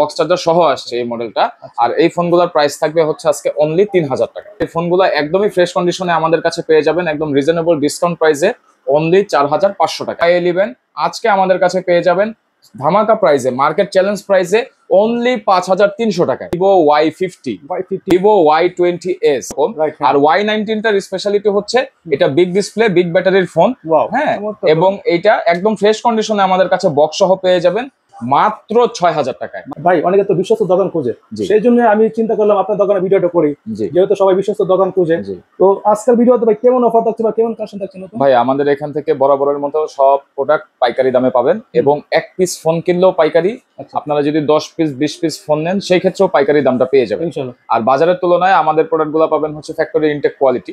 Box charger সহ আসছে এই মডেলটা। আর এই ফোনগুলোর প্রাইস থাকবে হচ্ছে আজকে অনলি 3000 টাকা। এই ফোনগুলো একদমই ফ্রেশ কন্ডিশনে আমাদের কাছে পেয়ে যাবেন একদম রিজনেবল ডিসকাউন্ট প্রাইসে অনলি 4500 টাকা। i11 আজকে আমাদের কাছে পেয়ে যাবেন ধামাকা প্রাইসে, মার্কেট চ্যালেঞ্জ প্রাইসে অনলি 5300 টাকায়। Vivo Y50, Vivo Y20s আর Y19 টার স্পেশালিটি হচ্ছে এটা বিগ ডিসপ্লে, বিগ ব্যাটারির ফোন। হ্যাঁ, এবং এটা একদম ফ্রেশ কন্ডিশনে আমাদের কাছে বক্স সহ পেয়ে যাবেন মাত্র 6000 টাকায়। ভাই অনেকে তো বিশ্বস্ত দোকান খুঁজে, সেই জন্য আমি চিন্তা করলাম আপনার দোকানে ভিডিওটা করি, যেহেতু সবাই বিশ্বস্ত দোকান খুঁজে। তো আজকের ভিডিওতে ভাই কেমন অফার থাকছে বা কেমন কালেকশন থাকছে? ভাই আমাদের এখান থেকে বরাবরের মতো সব প্রোডাক্ট পাইকারি দামে পাবেন এবং এক পিস ফোন কিনলেও পাইকারি। আপনারা যদি 10 পিস 20 পিস ফোন নেন সেই ক্ষেত্রেও পাইকারি দামটা পেয়ে যাবেন। আর বাজারের তুলনায় আমাদের প্রোডাক্ট গুলো পাবেন হচ্ছে ফ্যাক্টরি ইনটেক কোয়ালিটি।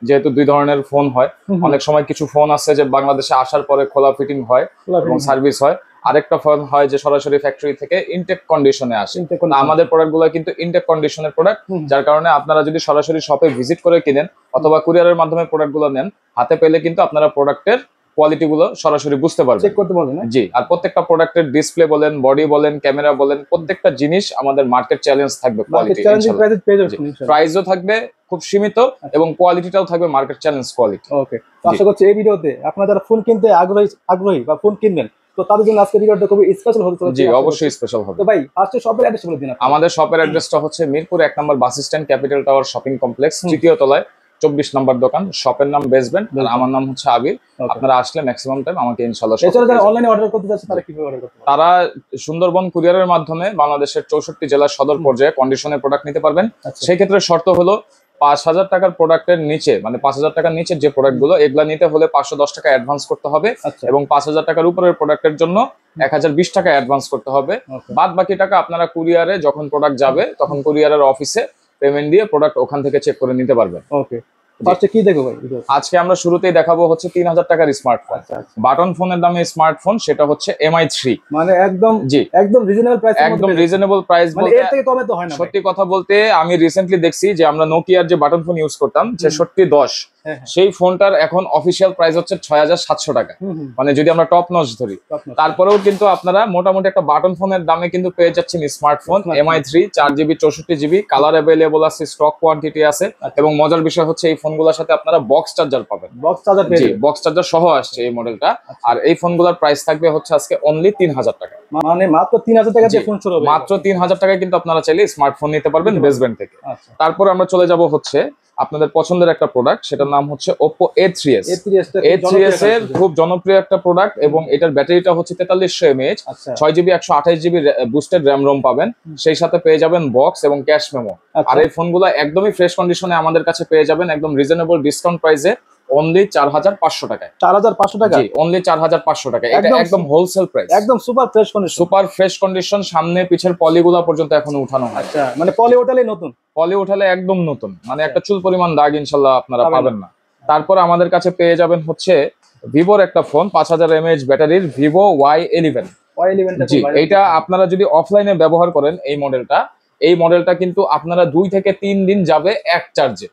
যেহেতু দুই ধরনের ফোন হয়, অনেক সময় কিছু ফোন আছে যে বাংলাদেশে আসার পরে খোলা ফিটিং হয় এবং সার্ভিস হয়, আরেকটা ফোন হয় যে সরাসরি ফ্যাক্টরি থেকে ইনটেক কন্ডিশনে আসে। আমাদের প্রোডাক্ট গুলো কিন্তু ইনটেক কন্ডিশনের প্রোডাক্ট, যার কারণে আপনারা যদি সরাসরি শপে ভিজিট করে কিনেন অথবা কুরিয়ারের মাধ্যমে প্রোডাক্ট গুলো নেন, হাতে পেলে কিন্তু আপনারা প্রোডাক্টের কোয়ালিটি গুলো সরাসরি বুঝতে পারবেন, চেক করতে পারবেন। জি, আর প্রত্যেকটা প্রোডাক্টের ডিসপ্লে বলেন, বডি বলেন, ক্যামেরা বলেন, প্রত্যেকটা জিনিস আমাদের মার্কেট চ্যালেঞ্জ থাকবে। কোয়ালিটি প্রাইসও থাকবে খুব সীমিত এবং কোয়ালিটিটাও থাকবে মার্কেট চ্যালেঞ্জ কোয়ালিটি। ওকে, আশা করছি এই ভিডিওতে আপনারা যারা ফোন কিনতে আগ্রহী বা ফোন কিনবেন, তো তাদের জন্য আজকে ভিডিওটা খুব স্পেশাল হতে চলেছে। জি, অবশ্যই স্পেশাল হবে। তো ভাই ফার্স্টে শপের অ্যাড্রেস বলে দিন। আমাদের শপের অ্যাড্রেসটা হচ্ছে মিরপুর 1 নম্বর bus stand, capital tower shopping complex, তৃতীয় তলায় 24 নম্বর দোকান। শপের নাম বেসমেন্ট, আর আমার নাম হচ্ছে আবির। আপনারা আসলে ম্যাক্সিমাম টাইম আমাকে ইনশাআল্লাহ অনলাইনে অর্ডার করতে যাচ্ছে, তারা কিভাবে অর্ডার করতে পারবে? তারা সুন্দরবন কুরিয়ারের মাধ্যমে বাংলাদেশের 64 জেলার সদর পর্যায়ে কন্ডিশনের প্রোডাক্ট নিতে পারবেন। সেই ক্ষেত্রে শর্ত হলো 5000 টাকার প্রোডাক্টের নিচে, মানে 5000 টাকার নিচে যে প্রোডাক্ট গুলো এগুলা নিতে হলে 510 টাকা অ্যাডভান্স করতে হবে এবং 5000 টাকার উপরের প্রোডাক্টের জন্য 1020 টাকা অ্যাডভান্স করতে হবে। বাদ বাকি টাকা আপনারা কুরিয়ারে যখন প্রোডাক্ট যাবে তখন কুরিয়ারের অফিসে পেমেন্ট দিয়ে প্রোডাক্ট ওখান থেকে চেক করে নিতে পারবেন। ওকে, ফার্স্টে কি দেখো ভাই? আজকে আমরা শুরুতেই দেখাবো হচ্ছে 3000 টাকার স্মার্টফোন, বাটন ফোনের দামে স্মার্টফোন, সেটা হচ্ছে MI3। মানে একদম রিজনেবল প্রাইস, একদম রিজনেবল প্রাইস। মানে এর থেকে কমে তো হয় না। সত্যি কথা বলতে আমি রিসেন্টলি দেখছি যে আমরা নোকিয়ার যে বাটন ফোন ইউজ করতাম 6610, সেই ফোনটার এখন অফিসিয়াল প্রাইস হচ্ছে 6700 টাকা, মানে যদি আমরা টপ নচ ধরি। তারপরেও কিন্তু আপনারা মোটামুটি একটা বাটন ফোনের দামে কিন্তু পেয়ে যাচ্ছেন smartphone MI3, 4GB 64GB, colour available আছে, স্টক কোয়ান্টিটি আছে। এবং মজার বিষয় হচ্ছে এই ফোনগুলোর সাথে আপনারা বক্স চার্জার পাবেন। বক্স চার্জার সহ আসছে এই মডেলটা। আর এই ফোনগুলোর প্রাইস থাকবে হচ্ছে আজকে অনলি 3000 টাকা। মানে মাত্র 3000 টাকা দিয়ে ফোন শুরু হবে। মাত্র 3000 টাকায় কিন্তু আপনারা চাইলে স্মার্টফোন নিতে পারবেন বেসমেন্ট থেকে। তারপর আমরা চলে যাব হচ্ছে আপনাদের পছন্দের একটা প্রোডাক্ট, সেটার নাম হচ্ছে Oppo A3s। A3s এর খুব জনপ্রিয় একটা প্রোডাক্ট এবং এটার ব্যাটারিটা হচ্ছে 4300 mAh, 6GB 128GB boosted RAM ROM পাবেন, সেই সাথে পেয়ে যাবেন বক্স এবং ক্যাশ মেমো। আর এই ফোনগুলো একদমই ফ্রেশ কন্ডিশনে আমাদের কাছে পেয়ে যাবেন একদম রিজনেবল ডিসকাউন্ট প্রাইসে অনলি 4500 টাকায়। 4500 টাকা? জি, অনলি 4500 টাকা। এটা একদম হোলসেল প্রাইস, একদম super fresh condition. Super fresh condition, সামনে পিছের পলিগুলা পর্যন্ত এখনো উঠানো হয়। আচ্ছা, মানে পলি ওঠালে নতুন? পলি উঠালে একদম নতুন, মানে একটা চুল পরিমাণ দাগ ইনশাআল্লাহ আপনারা পাবেন না। তারপর আমাদের কাছে পেয়ে যাবেন হচ্ছে ভিভোর একটা ফোন 5000 mAh ব্যাটারির Vivo Y11। জি, এটা আপনারা যদি অফলাইনে ব্যবহার করেন এই মডেলটা কিন্তু আপনারা 2 থেকে 3 দিন যাবে এক চার্জে।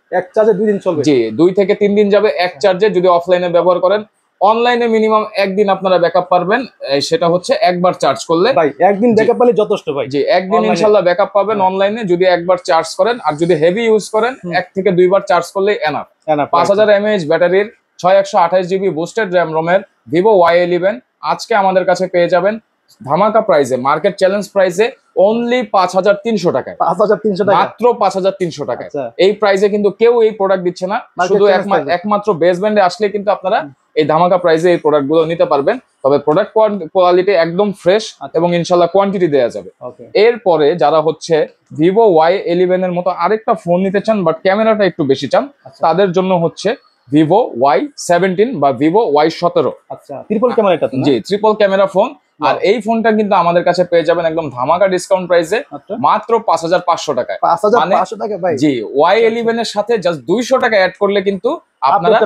2 দিন চলবে? জি, 2 থেকে 3 দিন যাবে এক চার্জে যদি অফলাইনে ব্যবহার করেন। অনলাইনে মিনিমাম একদিন আপনারা ব্যাকআপ পারবেন, সেটা হচ্ছে একবার চার্জ করলে। ভাই একদিন ব্যাকআপ পেলে যথেষ্ট ভাই। জি, একদিন ইনশাআল্লাহ ব্যাকআপ পাবেন অনলাইনে যদি একবার চার্জ করেন। আর যদি হেভি ইউজ করেন 1 থেকে 2 বার চার্জ করলেই এনাফ। 5000 mAh ব্যাটারির 6128GB বুস্টেড র্যাম রোমের Vivo Y11 আজকে আমাদের কাছে পেয়ে যাবেন ধামাকা প্রাইসে, মার্কেট চ্যালেঞ্জ প্রাইসে অনলি 5300 টাকায়। 5300 টাকা, মাত্র 5300 টাকায়। এই প্রাইসে কিন্তু কেউ এই প্রোডাক্ট দিচ্ছে না, শুধু একমাত্র বেসমেন্টে আসলে কিন্তু আপনারা এই ধামাকা প্রাইসে এই প্রোডাক্ট গুলো নিতে পারবেন। তবে প্রোডাক্ট কোয়ালিটি একদম ফ্রেশ এবং ইনশাআল্লাহ কোয়ান্টিটি দেওয়া যাবে। এরপরে যারা হচ্ছে Vivo Y11 এর মতো আরেকটা ফোন নিতে চান বাট ক্যামেরাটা একটু বেশি চান, তাদের জন্য হচ্ছে Vivo Y17 বা Vivo Y17। আচ্ছা, ট্রিপল ক্যামেরা এটা? জি, ট্রিপল ক্যামেরা ফোন। আর এই ফোনটা কিন্তু আমাদের কাছে পেয়ে যাবেন একদম ধামাকা ডিসকাউন্ট প্রাইসে মাত্র 5500 টাকায়। 5500 টাকা ভাই? জি, Y11 এর সাথে জাস্ট 200 টাকা অ্যাড করলে কিন্তু আপনারা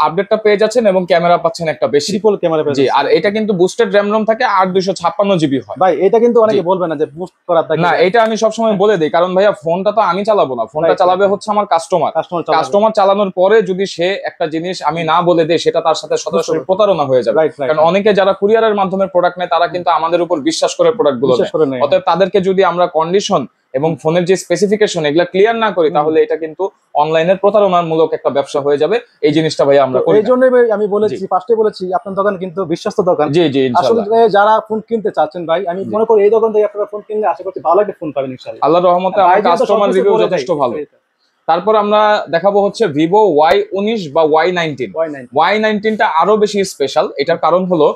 আপডেটটা পেয়ে যাচ্ছেন এবং ক্যামেরা পাচ্ছেন একটা বেশি ট্রিপল ক্যামেরা পেয়ে জি। আর এটা কিন্তু বুস্টেড র‍্যাম রম থাকে আর 256 জিবি হয় ভাই। এটা কিন্তু অনেকে বলবে না যে বুস্ট করা থাকে না, এটা আমি সব সময় বলে দেই, কারণ ভাইয়া ফোনটা তো আমি চালাবো না, ফোনটা চালাবে হচ্ছে আমার কাস্টমার চালানোর পরে যদি সে একটা জিনিস আমি না বলে দেই সেটা তার সাথে সরাসরি প্রতারণা হয়ে যাবে। কারণ অনেকে যারা কুরিয়ারের মাধ্যমে প্রোডাক্ট নেয় তারা কিন্তু আমাদের উপর বিশ্বাস করে প্রোডাক্ট গুলো নেয়। অতএব তাদেরকে যদি আমরা কন্ডিশন এবং ফোনের যে স্পেসিফিকেশন এগুলা ক্লিয়ার না করি তাহলে এটা কিন্তু অনলাইনের প্রতারণার মূলক একটা ব্যবসা হয়ে যাবে। এই জিনিসটা ভাই আমরা করি। এই জন্যই ভাই আমি বলেছি, ফার্স্টে বলেছি আপনার দোকান কিন্তু বিশ্বস্ত দোকান। জি জি ইনশাআল্লাহ। আসলে যারা ফোন কিনতে চাচ্ছেন ভাই, আমি মনে করি এই দোকান থেকে আপনারা ফোন কিনলে আশা করছি ভালো একটা ফোন পাবেন ইনশাআল্লাহ। আল্লাহর রহমতে আমার কাস্টমার রিভিউ যথেষ্ট ভালো। তারপর আমরা দেখাবো হচ্ছে ভিভো Y19 বা Y19 টা আরো বেশি স্পেশাল। এটার কারণ হলো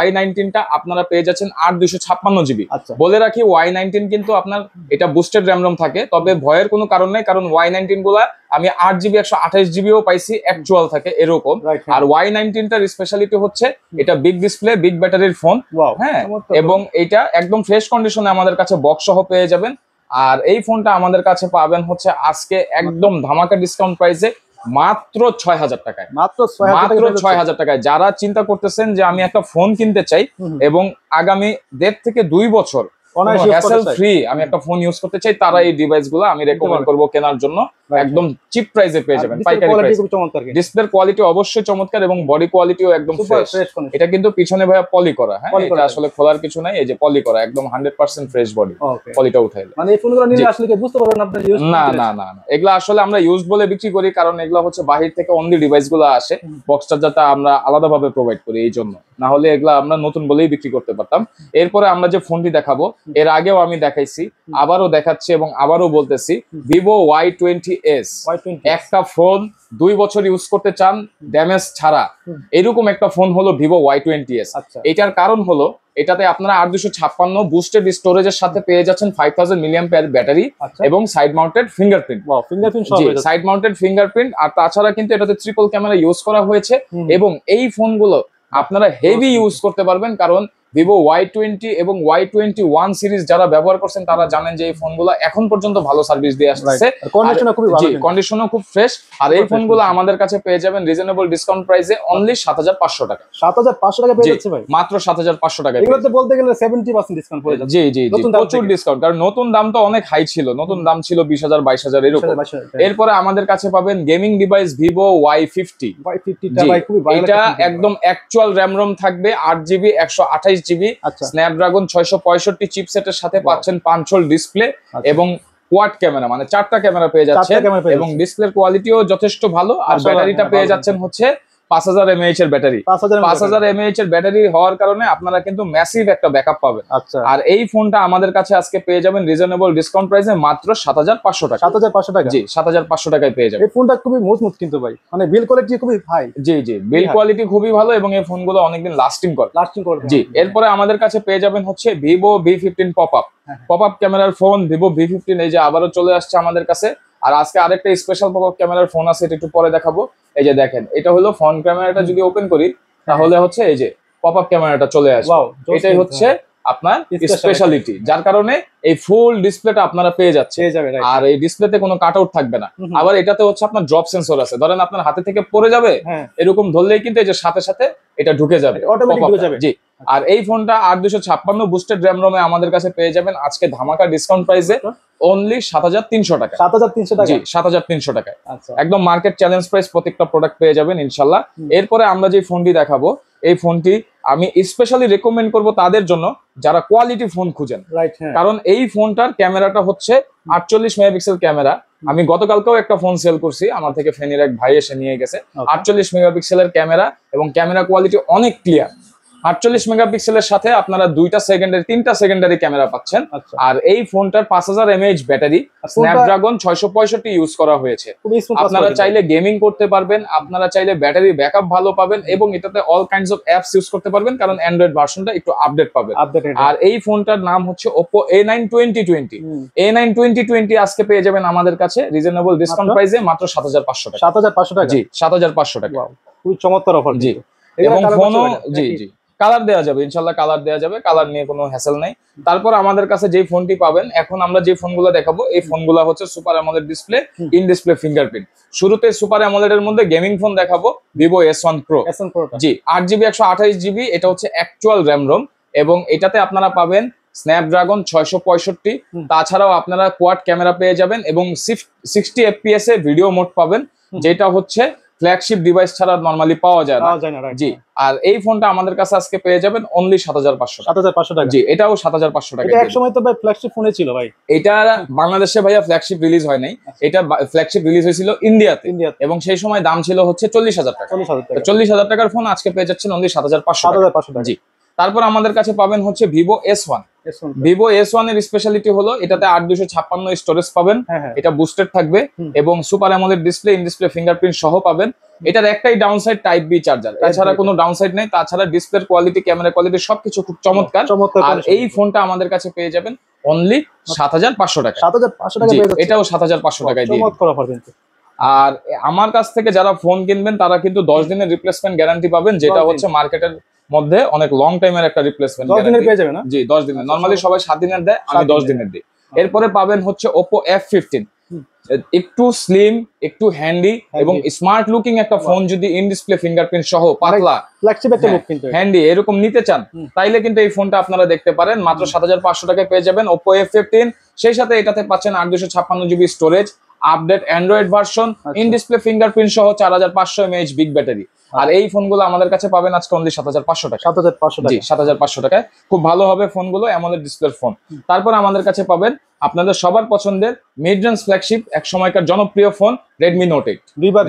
Y19 টা আপনারা পেয়ে যাচ্ছেন 8 256 জিবি। বলে রাখি Y19 কিন্তু আপনার এটা বুস্টেড র‍্যাম রম থাকে, তবে ভয়ের কোনো কারণ নেই, কারণ Y19 গুলা আমি 8 জিবি 128 জিবিও পাইছি, অ্যাকচুয়াল থাকে এরকম। আর Y19 টার স্পেশালিটি হচ্ছে এটা বিগ ডিসপ্লে, বিগ ব্যাটারির ফোন, হ্যাঁ, এবং এটা একদম ফ্রেশ কন্ডিশনে আমাদের কাছে বক্স সহ পেয়ে যাবেন। আর এই ফোনটা আমাদের কাছে পাবেন হচ্ছে আজকে একদম ধামাকা ডিসকাউন্ট প্রাইসে মাত্র ৬০০০ টাকায়। মাত্র ৬০০০ টাকায়। যারা চিন্তা করতেছেন যে আমি একটা ফোন কিনতে চাই এবং আগামী 1.5 থেকে 2 বছর হ্যাসেল ফ্রি আমি একটা ফোন ইউজ করতে চাই, তারা এই ডিভাইস গুলো আমি রেকমেন্ড করবো কেনার জন্য। একদম চিপ প্রাইসে পেয়ে যাবেন, পাইকারি প্রাইস। ডিসপ্লের কোয়ালিটি অবশ্যই চমৎকার এবং বডি কোয়ালিটিও একদম ফ্রেশ। এটা কিন্তু পিছনে ভাইয়া পলি করা, হ্যাঁ, এটা আসলে খোলার কিছু নাই, এই যে পলি করা, একদম 100% ফ্রেশ বডি। পলিটা উঠাইলে মানে এই ফোনগুলো নিলে আসলে কি বুঝতে পারবেন আপনি ইউজ না না না না, এগুলা আসলে আমরা ইউজ বলে বিক্রি করি, কারণ এগুলা হচ্ছে বাহির থেকে অনলি ডিভাইস গুলো আসে, বক্স চার্জারটা আমরা আলাদাভাবে প্রোভাইড করি এই জন্য, না হলে এগুলা আমরা নতুন বলেই বিক্রি করতে পারতাম। এরপরে আমরা যে ফোনটি দেখাবো, এর আগেও আমি দেখাইছি, আবারও দেখাচ্ছি এবং আবারও বলতেছি, ভিভো Y20s। একটা ফোন 2 বছর ইউজ করতে চান ড্যামেজ ছাড়া, এরকম একটা ফোন হলো ভিভো Y20s। এটার কারণ হলো এটাতে আপনারা 8 256 বুস্টেড স্টোরেজের সাথে পেয়ে যাচ্ছেন 5000 মিলিঅ্যাম্পিয়ার ব্যাটারি এবং side mounted fingerprint. Side mounted fingerprint. আর তাছাড়া কিন্তু এটাতে ট্রিপল ক্যামেরা ইউজ করা হয়েছে এবং এই ফোনগুলো আপনারা হেভি ইউজ করতে পারবেন, কারণ ভিভো Y20 এবং Y21 সিরিজ যারা ব্যবহার করছেন তারা জানেন যে এই ফোনগুলো এখন পর্যন্ত ভালো সার্ভিস দিয়ে আসছে, কন্ডিশনও খুব ফ্রেশ। আর এই ফোনগুলো আমাদের কাছে পেয়ে যাবেন রিজনেবল ডিসকাউন্ট প্রাইসে অনলি 7500 টাকা। 7500 টাকা পেয়ে যাচ্ছে ভাই, মাত্র 7500 টাকা। এগুলোতে বলতে গেলে 70% ডিসকাউন্ট পড়ে যাচ্ছে। জি জি জি, প্রচুর ডিসকাউন্ট, কারণ নতুন দাম তো অনেক হাই ছিল, নতুন দাম ছিল 20000 22000 এরকম। এরপরে আমাদের কাছে পাবেন গেমিং ডিভাইস ভিভো Y50। এটা একদম অ্যাকচুয়াল র‍্যাম রম থাকবে, 8 GB 128 জিবি, স্ন্যাপড্রাগন 665 চিপসেটের সাথে পাচ্ছেন 5 হোল ডিসপ্লে এবং কোয়াড ক্যামেরা, মানে 4টা ক্যামেরা পেয়ে যাচ্ছে এবং ডিসপ্লের কোয়ালিটিও যথেষ্ট ভালো। আর ব্যাটারিটা পেয়ে যাচ্ছেন হচ্ছে 5000 mAh এর ব্যাটারি। 5000 mAh এর ব্যাটারি হওয়ার কারণে আপনারা কিন্তু ম্যাসিভ একটা ব্যাকআপ পাবেন। আর এই ফোনটা আমাদের কাছে আজকে পেয়ে যাবেন রিজনেবল ডিসকাউন্ট প্রাইসে মাত্র 7500 টাকা। 7500 টাকা, জি 7500 টাকায় পেয়ে যাবেন। এই ফোনটা খুবই মজবুত কিন্তু ভাই, মানে বিল কোয়ালিটি খুবই হাই। জি জি, বিল কোয়ালিটি খুবই ভালো এবং এই ফোনগুলো অনেকদিন লাস্টিং করবে। জি, এরপরে আমাদের কাছে পেয়ে যাবেন হচ্ছে ভিভো V15 পপআপ ক্যামেরার ফোন, ভিভো V15। এই যে আবারও চলে আসছে আমাদের কাছে। আর আজকে আরেকটা স্পেশাল পপআপ ক্যামেরার ফোন আছে, এটা একটু পরে দেখাবো। এই যে দেখেন, এটা হলো ফ্রন্ট ক্যামেরাটা যদি ওপেন করি তাহলে হচ্ছে এই যে পপআপ ক্যামেরাটা চলে আসবে। এটাই হচ্ছে আপনার স্পেশালিটি, যার কারণে এই ফুল ডিসপ্লেটা আপনারা পেয়ে যাচ্ছে। আর এই ডিসপ্লেতে কোনো কাট আউট থাকবে না। আবার এটাতে হচ্ছে আপনার ড্রপ সেন্সর আছে, ধরেন আপনার হাতে থেকে পড়ে যাবে, এরকম ধরলেই কিন্তু এই যে সাথে সাথে এটা ঢুকে যাবে, অটোমেটিক ঢুকে যাবে। জি। আর এই ফোনটা 8 256 বুস্টেড র‍্যাম রমে আমাদের কাছে পেয়ে যাবেন আজকে ধামাকা ডিসকাউন্ট প্রাইসে অনলি 7300 টাকা। 7300 টাকা, জি 7300 টাকায়। একদম মার্কেট চ্যালেঞ্জ প্রাইস, প্রত্যেকটা প্রোডাক্ট পেয়ে যাবেন ইনশাআল্লাহ। এরপরে আমরা যে ফোনটি দেখাবো, এই ফোনটি আমি স্পেশালি রেকমেন্ড করব তাদের জন্য যারা কোয়ালিটি ফোন খুঁজেন, কারণ এই ফোনটার ক্যামেরাটা হচ্ছে 48 মেগাপিক্সেল ক্যামেরা। আমি গতকালকেও একটা ফোন সেল করছি, আমার থেকে ফেনীর এক ভাই এসে নিয়ে গেছে। 48 মেগাপিক্সেলের ক্যামেরা এবং ক্যামেরা কোয়ালিটি অনেক ক্লিয়ার। 48 মেগাপিক্সেলের সাথে আপনারা 3টা সেকেন্ডারি ক্যামেরা পাচ্ছেন। আর এই ফোনটার 5000 mAh ব্যাটারি, স্ন্যাপড্রাগন 665 ইউজ করা হয়েছে। আপনারা চাইলে গেমিং করতে পারবেন, আপনারা চাইলে ব্যাটারি ব্যাকআপ ভালো পাবেন এবং এটাতে all kinds of apps use করতে পারবেন, কারণ অ্যান্ড্রয়েড ভার্সনটা একটু আপডেট পাবেন। আর এই ফোনটার নাম হচ্ছে Oppo A9 2020। A9 2020 আজকে পেয়ে যাবেন আমাদের কাছে রিজনেবল ডিসকাউন্ট প্রাইসে মাত্র 7500 টাকা। 7500 টাকা, জি 7500 টাকা। খুব চমৎকার অফার। জি, এবং ফোনও জি জি কালার দেওয়া যাবে, ইনশাল্লাহ কালার দেওয়া যাবে, কালার নিয়ে কোনো হ্যাসেল নাই। তারপর আমাদের কাছে যেই ফোনটি পাবেন, এখন আমরা যে ফোনগুলো দেখাবো এই ফোনগুলো হচ্ছে super AMOLED display, in display fingerprint. শুরুতে সুপার অ্যামোলেড এর মধ্যে গেমিং ফোন দেখাবো, ভিভো S1 Pro। জি 8GB 128GB, এটা হচ্ছে অ্যাকচুয়াল র্যাম রোম, এবং এটাতে আপনারা পাবেন স্ন্যাপড্রাগন 665। তাছাড়াও আপনারা কোয়াড ক্যামেরা পেয়ে যাবেন এবং 60 FPS এ ভিডিও মোড পাবেন, যেটা হচ্ছে ফ্ল্যাগশিপ ডিভাইস ছাড়া নরমালি পাওয়া যায় না। জি, আর এই ফোনটা আমাদের কাছে আজকে পেয়ে যাবেন অনলি 7500 টাকা। জি, এটাও 7500 টাকা। এটা এক সময় তো ভাই ফ্ল্যাগশিপ ফোনে ছিল ভাই। এটা বাংলাদেশে ভাইয়া ফ্ল্যাগশিপ রিলিজ হয় নাই, এটা ফ্ল্যাগশিপ রিলিজ হয়েছিল ইন্ডিয়াতে, এবং সেই সময় দাম ছিল হচ্ছে 40,000 টাকা। 40,000 টাকার ফোন আজকে পেয়ে যাচ্ছেন অনলি 7500 টাকা। জি, তারপর আমাদের কাছে পাবেন হচ্ছে ভিভো S1। ভিভো S1 এর স্পেশালিটি হলো এটাতে 8256 স্টোরেজ পাবেন, এটা বুস্টেড থাকবে এবং super AMOLED display, in display fingerprint সহ পাবেন। এটার একটাই ডাউনসাইড টাইপ বি চার্জার, এছাড়া কোনো ডাউনসাইড নেই। তাছাড়া ডিসপ্লের কোয়ালিটি, ক্যামেরা কোয়ালিটি সবকিছু খুব চমৎকার। আর এই ফোনটা আমাদের কাছে পেয়ে যাবেন অনলি 7500 টাকা। 7500 টাকা, এটাও 7500 টাকায় দিয়ে। চমৎকার অফার কিন্তু। আর আমার কাছ থেকে যারা ফোন কিনবেন তারা কিন্তু 10 দিনের রিপ্লেসমেন্ট গ্যারান্টি পাবেন, যেটা হচ্ছে মার্কেটের মধ্যে অনেক লং টাইমের একটা রিপ্লেসমেন্ট গ্যারান্টি পেয়ে যাবেন। জি 10 দিনের, নরমালি সবাই 7 দিনের দেয়, আমি 10 দিনের দিই। এরপরে পাবেন হচ্ছে Oppo F15, একটু স্লিম, একটু হ্যান্ডি এবং স্মার্ট লুকিং একটা ফোন। যদি ইন ডিসপ্লে ফিঙ্গারপ্রিন্ট সহ পাতলা ফ্ল্যাগশিপ একটা লুক কিন্তু হ্যান্ডি এরকম নিতে চান, তাইলে কিন্তু এই ফোনটা আপনারা দেখতে পারেন। মাত্র 7500 টাকায় পেয়ে যাবেন Oppo F15। সেই সাথে এটাতে পাচ্ছেন 8256GB storage, update Android version, in display fingerprint সহ 4500 mAh বিগ ব্যাটারি। আর এই ফোনগুলো আমাদের কাছে পাবেন আজকে অনলি 7500 টাকা। 7500 টাকা। জি 7500 টাকায় খুব ভালো হবে ফোনগুলো, অ্যামোলেড ডিসপ্লের ফোন। তারপর আমাদের কাছে পাবেন আপনাদের সবার পছন্দের মিড রেঞ্জ ফ্ল্যাগশিপ, এক সময়কার জনপ্রিয় phone Redmi Note 8।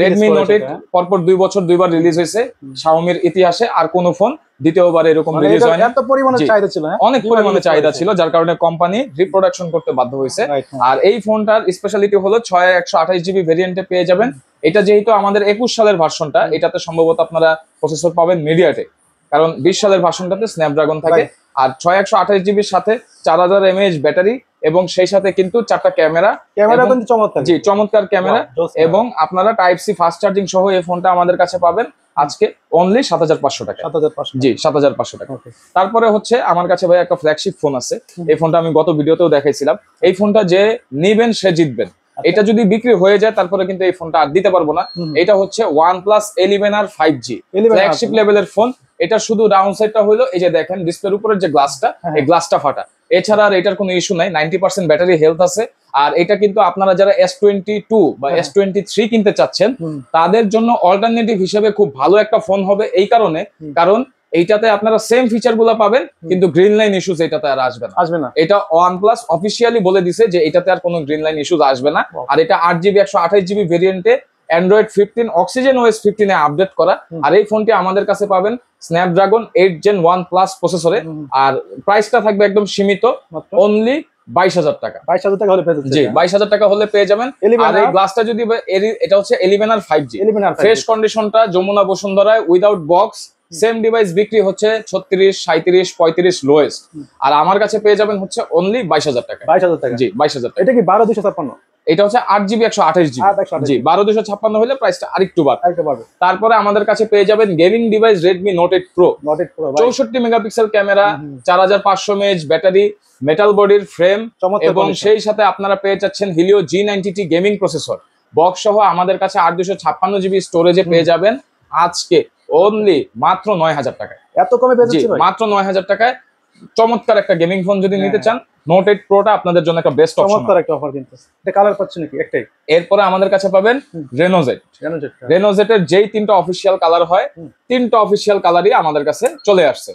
Redmi Note 8 পরপর 2 বছর 2 বার রিলিজ হয়েছে। Xiaomi-র ইতিহাসে আর কোন ফোন দ্বিতীয়বার এরকম রিলিজ হয়নি। এত পরিমাণে চাহিদা ছিল, অনেক পরিমাণে চাহিদা ছিল, যার কারণে কোম্পানি রিপ্রোডাকশন করতে বাধ্য হয়েছে। আর এই ফোনটার স্পেশালিটি হলো 128GB ভেরিয়েন্টে পেয়ে যাবেন। এটা যেহেতু আমাদের 21 সালের ভার্সনটা, এটাতে সম্ভবত আপনারা প্রসেসর পাবেন মিডিয়াটেক, কারণ 20 সালের ভার্সনটাতে স্ন্যাপড্রাগন থাকে। আর 628GBর সাথে 4000 mAh ব্যাটারি, এবং সেই সাথে কিন্তু 4টা ক্যামেরা কিন্তু চমৎকার। জি চমৎকার ক্যামেরা, এবং আপনারা টাইপ সি ফাস্ট চার্জিং সহ এই ফোনটা আমাদের কাছে পাবেন আজকে অনলি 7500 টাকা। 7500 জি 7500 টাকা। তারপরে হচ্ছে আমার কাছে ভাই একটা ফ্ল্যাগশিপ ফোন আছে, এই ফোনটা আমি গত ভিডিওতেও দেখাইছিলাম। এই ফোনটা যে নিবেন সে জিতবেন, এটা যদি বিক্রি হয়ে যায় তারপরে কিন্তু এই ফোনটা আর দিতে পারবো না। এটা হচ্ছে OnePlus 11R 5G ফ্ল্যাগশিপ লেভেলের ফোন। এটা শুধু ডাউন সাইডটা হলো এই যে দেখেন ডিসপ্লের উপরের যে গ্লাসটা, এই গ্লাসটা ফাটা, এছাড়া আর এটার কোনো ইস্যু নাই। 90% ব্যাটারি হেলথ আছে। আর এটা কিন্তু আপনারা যারা S22 বা S23 কিনতে চাচ্ছেন তাদের জন্য অল্টারনেটিভ হিসেবে খুব ভালো একটা ফোন হবে। এই কারণে, কারণ এইটাতে আপনারা সেম ফিচার গুলো পাবেন, কিন্তু গ্রিন লাইন ইস্যুস এটাতে আর আসবে না। এটা OnePlus অফিসিয়ালি বলে দিছে যে এটাতে আর কোনো গ্রিন লাইন ইস্যুস আসবে না। আর এটা 8GB 128GB ভেরিয়েন্টে Android 15 Oxygen OS 15 এ আপডেট করা। আর এই ফোনটি আমাদের কাছে পাবেন Snapdragon 8 Gen 1 Plus প্রসেসরে। আর প্রাইসটা থাকবে একদম সীমিত, অনলি 22,000 টাকা। 22,000 টাকা হলে পেয়ে যাবেন। জি 22,000 টাকা হলে পেয়ে যাবেন। আর এই গ্লাসটা যদি এটা হচ্ছে 11R 5G ফ্রেশ কন্ডিশনটা যমুনা বসুন্ধরায় উইদাউট বক্স, সেম ডিভাইস বিক্রি হচ্ছে 36, 37, 35 লোয়েস্ট। আর আমার কাছে পেয়ে যাবেন হচ্ছে অনলি 22,000 টাকা। 22,000 টাকা। জি 22,000 টাকা। এটা কি 12256? এটা হচ্ছে 8GB 128GB। জি 12256 হলে প্রাইসটা আরেকটু বাড়বে। তারপরে আমাদের কাছে পেয়ে যাবেন gaming device Redmi Note 8 Pro 64 megapixel camera, 4500 mAh battery, metal বডির ফ্রেম, এবং সেই সাথে আপনারা পেয়ে যাচ্ছেন Helio G90T gaming processor box সহ। আমাদের কাছে 8256GB স্টোরেজে পেয়ে যাবেন আজকে অনলি মাত্র 9000 টাকায়। এত কমে পেয়ে যাচ্ছেন মাত্র 9000 টাকায় চমৎকার একটা গেমিং ফোন যদি নিতে চান, Note 8 Proটা আপনাদের জন্য একটা বেস্ট অপশন। চমৎকার একটা অফার কিন্তু। এটা কালার পাচ্ছেন নাকি একটাই? এরপরে আমাদের কাছে পাবেন Reno Z এর যেই 3টা অফিশিয়াল কালার হয়, 3টা অফিশিয়াল কালারই আমাদের কাছে চলে আসছে।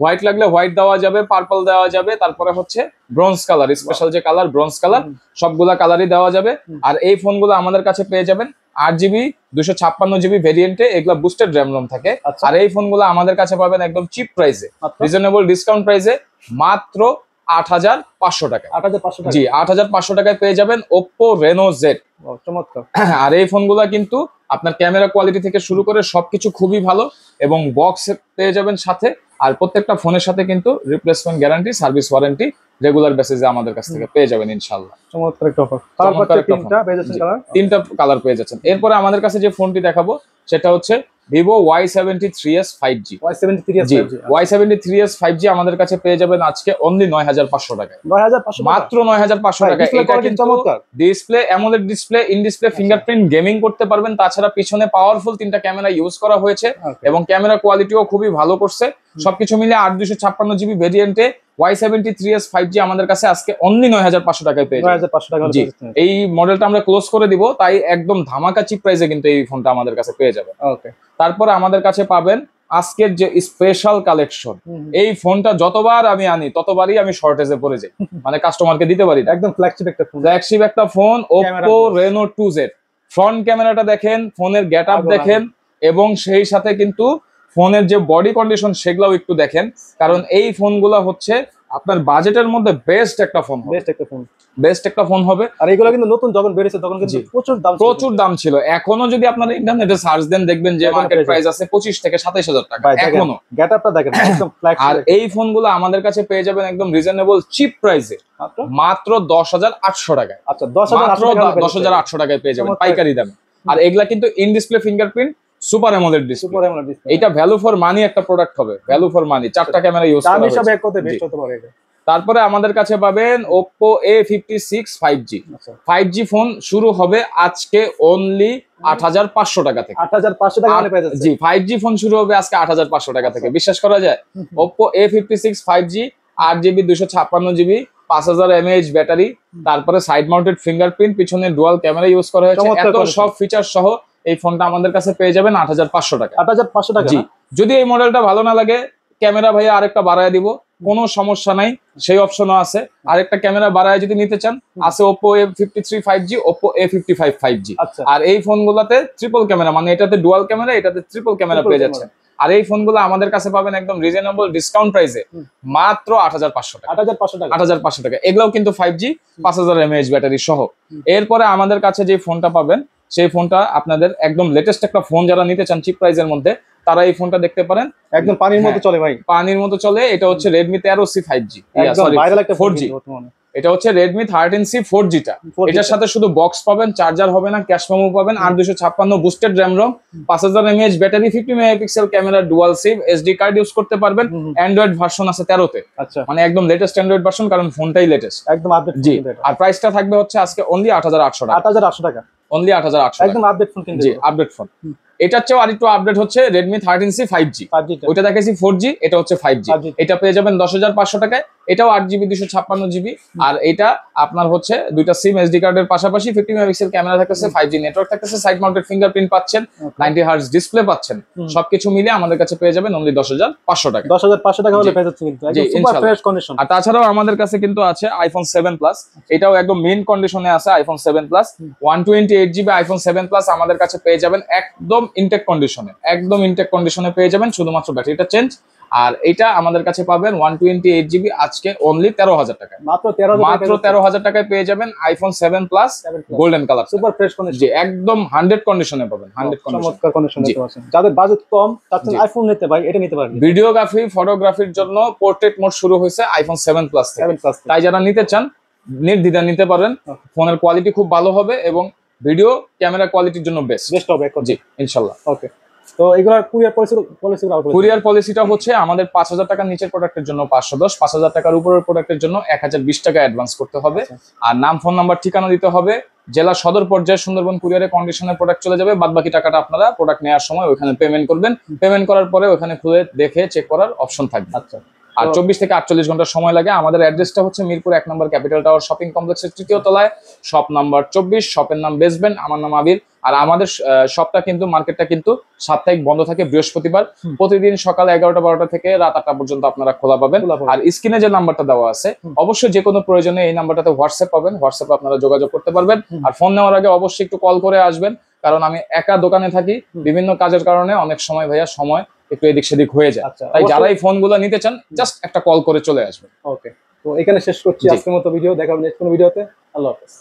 হোয়াইট লাগলে হোয়াইট দেওয়া যাবে, পার্পল দেওয়া যাবে, তারপরে হচ্ছে ব্রোঞ্জ কালার, স্পেশাল যে কালার ব্রোঞ্জ কালার, সবগুলা কালারই দেওয়া যাবে। আর এই ফোনগুলো আমাদের কাছে পেয়ে যাবেন 8GB 256GB ভেরিয়েন্টে, এগুলা বুস্টেড র্যাম রোম থাকে। আর এই ফোনগুলো আমাদের কাছে পাবেন একদম চিপ প্রাইসে, রিজনেবল ডিসকাউন্ট প্রাইসে, মাত্র 8500 টাকা। 8500 টাকা। জি 8500 টাকায় পেয়ে যাবেন Oppo Reno Z। চমৎকার। আর এই ফোনগুলো কিন্তু আপনার ক্যামেরা কোয়ালিটি থেকে শুরু করে সবকিছু খুবই ভালো, এবং বক্স পেয়ে যাবেন সাথে। আর প্রত্যেকটা ফোনের সাথে কিন্তু replacement guarantee, service warranty regular বেসিসে আমাদের কাছ থেকে পেয়ে যাবেন ইনশাআল্লাহ। চমৎকার একটা অফার। তারপর তিনটা পেয়ে যাচ্ছেন কালার। তিনটা কালার পেয়ে যাচ্ছেন। এরপরে আমাদের কাছে যে ফোনটি দেখাবো সেটা হচ্ছে ভিভো Y73s 5G। Y73s জি 5G Y73s 5G আমাদের কাছে পেয়ে যাবেন আজকে অনলি 9500 টাকায়। 9500 মাত্র 9500 টাকায়। এটা কিন্তু display AMOLED display, in display fingerprint, gaming করতে পারবেন। তাছাড়া পিছনে পাওয়ারফুল 3টা ক্যামেরা ইউজ করা হয়েছে এবং ক্যামেরা কোয়ালিটিও খুবই ভালো করছে। সবকিছু মিলে 8256 জিবি ভেরিয়েন্টে Y73s 5G আমাদের কাছে আজকে অনলি 9500 টাকায় পেয়ে যাবেন। 9500 টাকা। জি এই মডেলটা আমরা ক্লোজ করে দিব, তাই একদম ধামাকা চিপ প্রাইসে কিন্তু এই ফোনটা আমাদের কাছে পেয়ে যাবেন। ওকে, তারপরে আমাদের কাছে পাবেন আজকের যে স্পেশাল কালেকশন। এই ফোনটা যতবার আমি আনি ততবারই আমি শর্টেজে পড়ে যাই, মানে কাস্টমারকে দিতে পারি না। একদম ফ্ল্যাগশিপ একটা ফোন, ফ্ল্যাগশিপ একটা phone Oppo Reno 2Z। Front ক্যামেরাটা দেখেন, ফোনের গেটআপ দেখেন এবং সেই সাথে কিন্তু ফোনের যে বডি কন্ডিশন সেগুলাও একটু দেখেন, কারণ এই ফোনগুলো হচ্ছে আপনার বাজেটের মধ্যে বেস্ট একটা ফোন, বেস্ট একটা ফোন হবে। আর এগুলো কিন্তু নতুন যখন বেরিয়েছে তখন কিন্তু প্রচুর দাম ছিল। এখনো যদি আপনারা ইন্টারনেটে সার্চ দেন দেখবেন যে মার্কেট প্রাইস আছে 25 থেকে 27000 টাকা এখনো। গেটআপটা দেখেন একদম ফ্ল্যাগশিপ। আর এই ফোনগুলো আমাদের কাছে পেয়ে যাবেন একদম রিজনেবল চিপ প্রাইসে মাত্র 10800 টাকায়। আচ্ছা 10800 টাকায় পেয়ে যাবেন পাইকারি দামে। আর এগুলা কিন্তু in display fingerprint, super AMOLED display. এটা ভ্যালু ফর মানি একটা প্রোডাক্ট হবে, ভ্যালু ফর মানি। 4টা ক্যামেরা ইউজ করা হয়েছে। দামি সব এক কথায় বেস্ট হতে পারে এটা। তারপরে আমাদের কাছে পাবেন Oppo A56 5G। 5G phone শুরু হবে আজকে অনলি 8500 টাকা থেকে। 8500 টাকা মানে পেয়ে যাচ্ছে। জি 5G ফোন শুরু হবে আজকে 8500 টাকা থেকে। বিশ্বাস করা যায়? Oppo A56 5G 8GB 256GB 5000 mAh battery, তারপরে সাইড মাউন্টেড ফিঙ্গারপ্রিন্ট, পিছনে ডুয়াল ক্যামেরা ইউজ করা হয়েছে। এত সব ফিচার সহ এই ফোনটা আমাদের কাছে পেয়ে যাবেন 8500 টাকা। 8500 টাকা। জি যদি এই মডেলটা ভালো না লাগে ক্যামেরা ভাইয়া আরেকটা বাড়ায় দিব, কোনো সমস্যা নাই, সেই অপশনও আছে। আরেকটা ক্যামেরা বাড়ায় যদি নিতে চান আছে Oppo A53 5G, Oppo A55 5G। আর এই ফোনগুলোতে ট্রিপল ক্যামেরা, মানে এটাতে ডুয়াল ক্যামেরা, এটাতে ট্রিপল ক্যামেরা পেয়ে যাচ্ছে। আর এই ফোনগুলো আমাদের কাছে পাবেন একদম রিজনেবল ডিসকাউন্ট প্রাইসে মাত্র 8500 টাকা। 8500 টাকা। এগুলোও কিন্তু 5G 5000 mAh ব্যাটারি সহ। এরপরে আমাদের কাছে যে ফোনটা পাবেন সেই ফোনটা আপনাদের একদম লেটেস্ট একটা ফোন, যারা নিতে চান চিপ প্রাইসের মধ্যে তারা এই ফোনটা দেখতে পারেন। একদম পানির মতো চলে ভাই, পানির মতো চলে। এটা হচ্ছে Redmi 13C 5G, একদম ভাইরাল একটা 4G। এটা হচ্ছে Redmi 13C 4G টা। এটার সাথে শুধু বক্স পাবেন, চার্জার হবে না, ক্যাশ মেমো পাবেন, 8256 boosted RAM ROM, 5000 mAh battery, 50 megapixel camera, dual sim, SD card use করতে পারবেন। অ্যান্ড্রয়েড ভার্সন আছে 13 তে। আচ্ছা, মানে একদম লেটেস্ট অ্যান্ড্রয়েড ভার্সন, কারণ ফোনটাই লেটেস্ট, একদম আপডেট। জি। আর প্রাইসটা থাকবে হচ্ছে আজকে অনলি 8800 টাকা। 8800 টাকা, অনলি 8800 একদম আপডেট ফোন কিনতে। জি আপডেট ফোন। এটার চেয়েও আরেকটু আপডেট হচ্ছে Redmi 13C 5G। ওইটা দেখেছি 4G, এটা হচ্ছে 5G। এটা পেয়ে যাবেন 10500 টাকায়। এটাও 8GB 256GB। আর এটা আপনার হচ্ছে দুইটা সিম, SD কার্ডের পাশাপাশি 50 মেগাপিক্সেল ক্যামেরা থাকতেছে, 5G নেটওয়ার্ক থাকতেছে, সাইড মাউন্টেড ফিঙ্গারপ্রিন্ট পাচ্ছেন, 90 হার্জ ডিসপ্লে পাচ্ছেন। সবকিছু মিলে আমাদের কাছে পেয়ে যাবেন অনলি 10500 টাকা। 10500 টাকা হলে পেয়ে যাচ্ছে কিন্তু একদম সুপার ফ্রেশ কন্ডিশন। আর তাছাড়াও আমাদের কাছে কিন্তু আছে iPhone 7 Plus। এটাও একদম মেইন কন্ডিশনে আছে iPhone 7 Plus। 128GB iPhone 7 Plus আমাদের কাছে পেয়ে যাবেন একদম ইনটেক কন্ডিশনে, একদম ইনটেক কন্ডিশনে পেয়ে যাবেন, শুধুমাত্র ব্যাটারিটা চেঞ্জ। আর এটা আমাদের কাছে পাবেন 128GB আজকে অনলি 13000 টাকা। মাত্র 13000 টাকায় পেয়ে যাবেন iPhone 7 Plus golden colour, super fresh condition. জি একদম 100 কন্ডিশনে পাবেন, 100 চমৎকার কন্ডিশনে পাচ্ছেন। যাদের বাজেট কম তাদের আইফোন নিতে ভাই এটা নিতে পারেন। ভিডিওগ্রাফি, ফটোগ্রাফির জন্য পোর্ট্রেট মোড শুরু হয়েছে iPhone 7 Plus থেকে। তাই যারা নিতে চান নির্দ্বিধায় নিতে পারেন। ফোনের কোয়ালিটি খুব ভালো হবে এবং ভিডিও ক্যামেরা কোয়ালিটির জন্য বেস্ট হবে। জি ইনশাআল্লাহ। ওকে, তো এগুলার কুরিয়ার পলিসিটা হচ্ছে আমাদের 5000 টাকার নিচের প্রোডাক্টের জন্য 510, 5000 টাকার উপরের প্রোডাক্টের জন্য 1020 টাকা অ্যাডভান্স করতে হবে। আর নাম, ফোন নাম্বার, ঠিকানা দিতে হবে। জেলা সদর পর্যায়ে সুন্দরবন কুরিয়ারে কন্ডিশনের প্রোডাক্ট চলে যাবে। বাদ বাকি টাকাটা আপনারা প্রোডাক্ট নেওয়ার সময় ওখানে পেমেন্ট করবেন। পেমেন্ট করার পরে ওখানে খুলে দেখে চেক করার অপশন থাকবে। আচ্ছা, আর 24 থেকে 48 ঘন্টা সময় লাগে। আমাদের অ্যাড্রেসটা হচ্ছে মিরপুর 1 নম্বর ক্যাপিটাল টাওয়ার শপিং কমপ্লেক্সের তৃতীয় তলায়, শপ নাম্বার 24, শপের নাম বেসবেন্ট, আমার নাম আবির। আর আমাদের শপটা কিন্তু, মার্কেটটা কিন্তু সাপ্তাহিক বন্ধ থাকে বৃহস্পতিবার। প্রতিদিন সকাল 11টা-12টা থেকে রাত 8টা পর্যন্ত আপনারা খোলা পাবেন। আর স্ক্রিনে যে নাম্বারটা দেওয়া আছে অবশ্যই যে কোনো প্রয়োজনে এই নাম্বারটাতে হোয়াটসঅ্যাপ পাবেন, হোয়াটসঅ্যাপে আপনারা যোগাযোগ করতে পারবেন। আর ফোন নেওয়ার আগে অবশ্যই একটু কল করে আসবেন, কারণ আমি একা দোকানে থাকি, বিভিন্ন কাজের কারণে অনেক সময় ভাইয়া সময় একটু এদিক সেদিক হয়ে যায়। তাই যারা এই ফোনগুলো নিতে চান জাস্ট একটা কল করে চলে আসবেন। ওকে, তো এখানে শেষ করছি আজকের মতো ভিডিও। দেখা হবে নেক্সট কোনো ভিডিওতে। আল্লাহ হাফেজ।